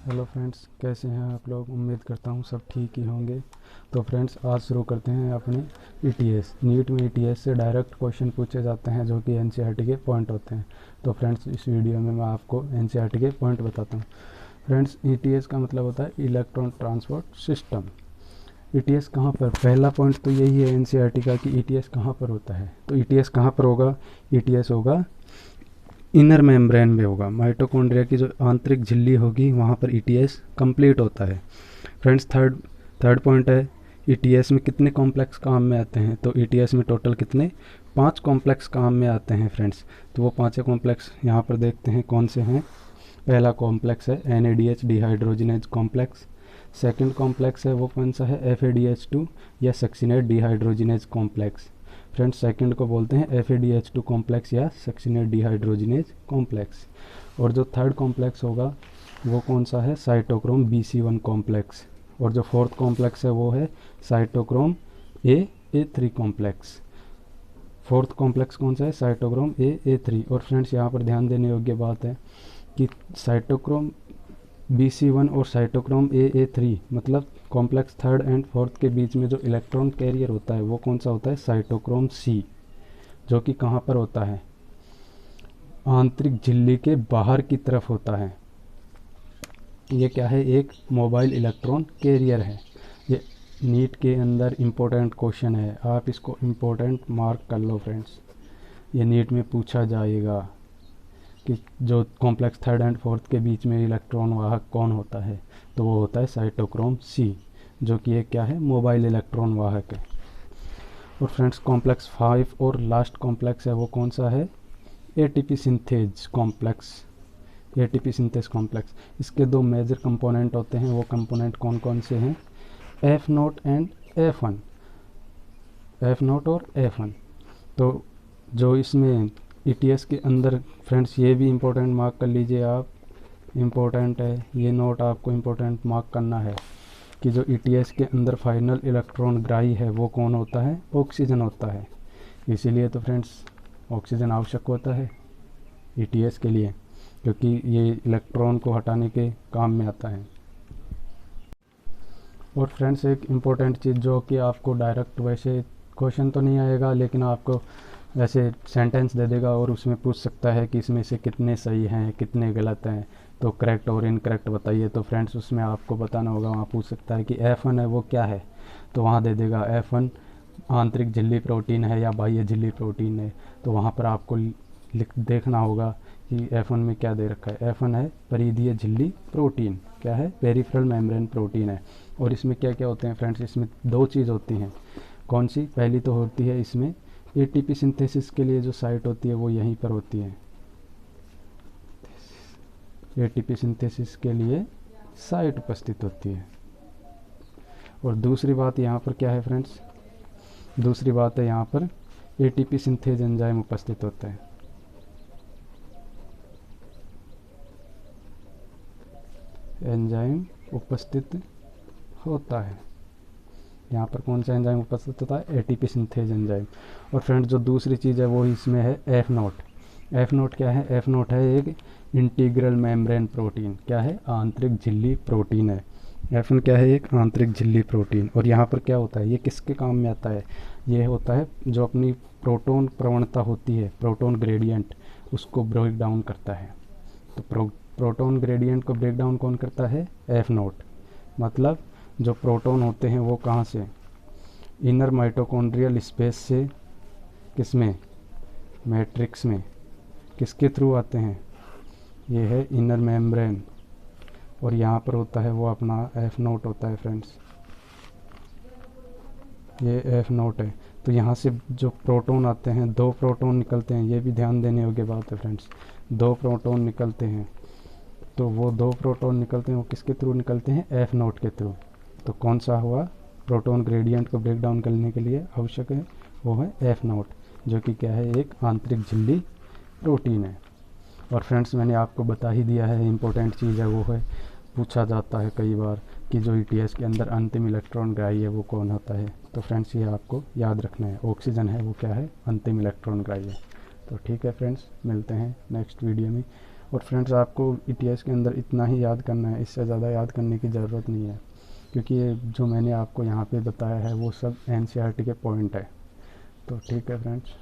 Hello friends, कैसे हैं आप लोग। उम्मीद करता हूँ सब ठीक ही होंगे। तो फ्रेंड्स, आज शुरू करते हैं अपने ईटीएस। नीट में ईटीएस से डायरेक्ट क्वेश्चन पूछे जाते हैं जो कि एनसीईआरटी के पॉइंट होते हैं। तो फ्रेंड्स, इस वीडियो में मैं आपको एनसीईआरटी के पॉइंट बताता हूँ। फ्रेंड्स, ईटीएस का मतलब होता है इलेक्ट्रॉन ट्रांसपोर्ट सिस्टम। ईटीएस कहाँ पर, पहला पॉइंट तो यही है एनसीईआरटी का कि ईटीएस कहाँ पर होता है। तो ईटीएस कहाँ पर होगा, ईटीएस होगा इनर मेम्ब्रेन में होगा। माइटोकॉन्ड्रिया की जो आंतरिक झिल्ली होगी वहाँ पर ईटीएस कंप्लीट होता है। फ्रेंड्स, थर्ड पॉइंट है ईटीएस में कितने कॉम्प्लेक्स काम में आते हैं। तो ईटीएस में टोटल कितने 5 कॉम्प्लेक्स काम में आते हैं फ्रेंड्स। तो वो 5 कॉम्प्लेक्स यहाँ पर देखते हैं कौन से हैं। पहला कॉम्प्लेक्स है NADH dehydrogenase complex. Second complex है वो कौन सा है, FADH2 या succinate dehydrogenase complex. Friends, second को बोलते हैं FADH2 कॉम्प्लेक्स या सक्सिनेट डिहाइड्रोजिनेज कॉम्प्लेक्स। और जो थर्ड कॉम्प्लेक्स होगा वो कौन सा है, साइटोक्रोम BC1 कॉम्प्लेक्स। और जो फोर्थ कॉम्प्लेक्स है वो है cytochrome A3 complex. Fourth complex कौन सा है, साइटोक्रोम A3। और फ्रेंड्स, यहाँ पर ध्यान देने योग्य बात है कि साइटोक्रोम BC1 और साइटोक्रोम A3 मतलब कॉम्प्लेक्स थर्ड एंड फोर्थ के बीच में जो इलेक्ट्रॉन कैरियर होता है वो कौन सा होता है, साइटोक्रोम C, जो कि कहाँ पर होता है, आंतरिक झिल्ली के बाहर की तरफ होता है। ये क्या है, एक मोबाइल इलेक्ट्रॉन कैरियर है। ये नीट के अंदर इम्पोर्टेंट क्वेश्चन है, आप इसको इम्पोर्टेंट मार्क कर लो फ्रेंड्स। ये नीट में पूछा जाएगा कि जो कॉम्प्लेक्स थर्ड एंड फोर्थ के बीच में इलेक्ट्रॉन वाहक कौन होता है। तो वो होता है साइटोक्रोम C, जो कि एक क्या है, मोबाइल इलेक्ट्रॉन वाहक है। और फ्रेंड्स, कॉम्प्लेक्स 5 और लास्ट कॉम्प्लेक्स है वो कौन सा है, ATP synthase complex. ATP synthase complex, इसके दो मेजर कंपोनेंट होते हैं। वो कंपोनेंट कौन कौन से हैं, F0 एंड F1, F0 और F1। तो जो इसमें ईटीएस के अंदर फ्रेंड्स, ये भी इम्पोर्टेंट मार्क कर लीजिए आप, इम्पोर्टेंट है ये नोट, आपको इम्पोर्टेंट मार्क करना है कि जो ईटीएस के अंदर फाइनल इलेक्ट्रॉन ग्राही है वो कौन होता है, ऑक्सीजन होता है। इसीलिए तो फ्रेंड्स ऑक्सीजन आवश्यक होता है ईटीएस के लिए, क्योंकि ये इलेक्ट्रॉन को हटाने के काम में आता है। और फ्रेंड्स, एक इम्पोर्टेंट चीज़ जो कि आपको डायरेक्ट वैसे क्वेश्चन तो नहीं आएगा, लेकिन आपको वैसे सेंटेंस दे देगा और उसमें पूछ सकता है कि इसमें से कितने सही हैं कितने गलत हैं, तो करेक्ट और इनकरेक्ट बताइए। तो फ्रेंड्स, उसमें आपको बताना होगा, वहाँ पूछ सकता है कि F1 है वो क्या है, तो वहाँ दे देगा F1 आंतरिक झिल्ली प्रोटीन है या बाह्य झिल्ली प्रोटीन है। तो वहाँ पर आपको देखना होगा कि F1 में क्या दे रखा है। F1 है परिधीय झिल्ली प्रोटीन, क्या है, पेरिफेरल मेम्ब्रेन प्रोटीन है। और इसमें क्या क्या होते हैं फ्रेंड्स, इसमें दो चीज़ होती हैं। कौन सी, पहली तो होती है इसमें ATP सिंथेसिस के लिए जो साइट होती है वो यहीं पर होती है। ATP सिंथेसिस के लिए साइट उपस्थित होती है। और दूसरी बात यहाँ पर क्या है फ्रेंड्स, दूसरी बात है यहाँ पर ATP सिंथेज एंजाइम उपस्थित होता है। एंजाइम उपस्थित होता है यहाँ पर, कौन सा एंजाइम उपस्थित होता है, ATP सिंथेज एंजाइम। और फ्रेंड्स, जो दूसरी चीज़ है वो इसमें है F0। F0 क्या है, F0 है एक इंटीग्रल मेम्ब्रेन प्रोटीन, क्या है, आंतरिक झिल्ली प्रोटीन है। F1 क्या है, एक आंतरिक झिल्ली प्रोटीन। और यहाँ पर क्या होता है, ये किसके काम में आता है, ये होता है जो अपनी प्रोटॉन प्रवणता होती है, प्रोटॉन ग्रेडियंट, उसको ब्रेक डाउन करता है। तो प्रोटॉन ग्रेडियंट को ब्रेक डाउन कौन करता है, F0। मतलब जो प्रोटॉन होते हैं वो कहाँ से, इनर माइटोकॉन्ड्रियल स्पेस से, किसमें, मैट्रिक्स में, किसके थ्रू आते हैं, ये है इनर मेम्ब्रेन। और यहाँ पर होता है वो अपना F0 होता है फ्रेंड्स, ये F0 है। तो यहाँ से जो प्रोटॉन आते हैं, दो प्रोटॉन निकलते हैं, ये भी ध्यान देने योग्य बात है फ्रेंड्स, दो प्रोटॉन निकलते हैं। तो वो दो प्रोटॉन निकलते हैं वो किसके थ्रू निकलते हैं, F0 के थ्रू। तो कौन सा हुआ, प्रोटॉन ग्रेडियंट को ब्रेक डाउन करने के लिए आवश्यक है वो है F0, जो कि क्या है, एक आंतरिक झिल्ली प्रोटीन है। और फ्रेंड्स, मैंने आपको बता ही दिया है, इम्पोर्टेंट चीज़ है वो है, पूछा जाता है कई बार कि जो ईटीएस के अंदर अंतिम इलेक्ट्रॉन ग्राही है वो कौन होता है। तो फ्रेंड्स, ये आपको याद रखना है, ऑक्सीजन है वो क्या है, अंतिम इलेक्ट्रॉन ग्राही है। तो ठीक है फ्रेंड्स, मिलते हैं नेक्स्ट वीडियो में। और फ्रेंड्स आपको ईटीएस के अंदर इतना ही याद करना है, इससे ज़्यादा याद करने की ज़रूरत नहीं है, क्योंकि ये जो मैंने आपको यहाँ पे बताया है वो सब एनसीईआरटी के पॉइंट है। तो ठीक है फ्रेंड्स।